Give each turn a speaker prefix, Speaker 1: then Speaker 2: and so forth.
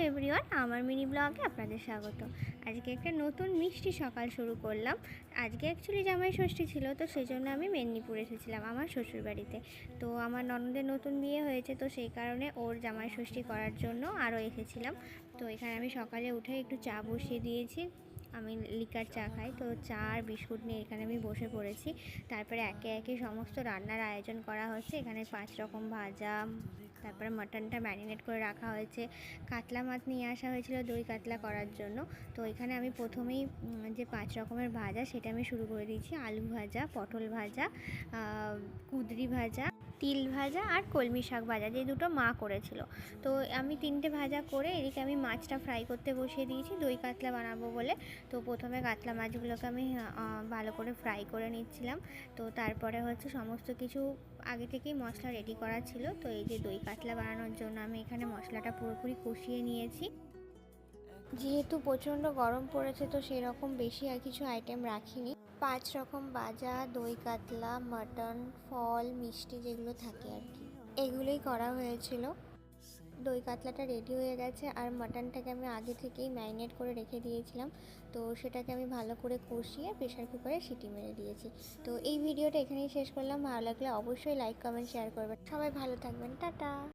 Speaker 1: Everyone, আমার mini ব্লগে আপনাদের স্বাগত। আজকে একটা নতুন মিষ্টি সকাল শুরু করলাম। আজকে অ্যাকচুয়ালি জামাই ষষ্ঠী ছিল, তো সেই জন্য আমি মেদিনীপুর এসেছিলাম আমার শ্বশুরবাড়িতে। তো আমার ননদের নতুন বিয়ে হয়েছে, তো সেই কারণে ওর জামাই ষষ্ঠী করার জন্য আরও এসেছিলাম। তো এখানে আমি সকালে উঠে একটু চা বসিয়ে দিয়েছি। আমি লিকার চা খাই, তো চা আর বিস্কুট নিয়ে এখানে আমি বসে পড়েছি। তারপরে একে একে সমস্ত রান্নার আয়োজন করা হচ্ছে। এখানে 5 রকম ভাজা, তারপরে মাটনটা ম্যারিনেট করে রাখা হয়েছে। কাতলা মাছ নিয়ে আসা হয়েছিল দই কাতলা করার জন্য। তো এখানে আমি প্রথমেই যে 5 রকমের ভাজা সেটা আমি শুরু করে দিয়েছি। আলু ভাজা, পটল ভাজা, কুঁদরি ভাজা, তিল ভাজা আর কলমি শাক ভাজা, যে দুটো মা করেছিল। তো আমি 3টে ভাজা করে এদিকে আমি মাছটা ফ্রাই করতে বসিয়ে দিয়েছি দই কাতলা বানাবো বলে। তো প্রথমে কাতলা মাছগুলোকে আমি ভালো করে ফ্রাই করে নিচ্ছিলাম। তো তারপরে হচ্ছে সমস্ত কিছু আগে থেকেই মশলা রেডি করা ছিল। তো এই যে দই কাতলা বানানোর জন্য আমি এখানে মশলাটা পুরোপুরি কষিয়ে নিয়েছি। যেহেতু প্রচণ্ড গরম পড়েছে, তো সেরকম বেশি আর কিছু আইটেম রাখিনি। 5 রকম ভাজা, দই কাতলা, মাটন, ফল, মিষ্টি যেগুলো থাকে আর কি, এগুলোই করা হয়েছিল। দই কাতলাটা রেডি হয়ে গেছে, আর মাটনটাকে আমি আগে থেকেই ম্যারিনেট করে রেখে দিয়েছিলাম। তো সেটাকে আমি ভালো করে কষিয়ে প্রেশার কুকারে সিটি মেরে দিয়েছি। তো এই ভিডিওটা এখানেই শেষ করলাম। ভালো লাগলে অবশ্যই লাইক, কমেন্ট, শেয়ার করবেন। সবাই ভালো থাকবেন, টাটা।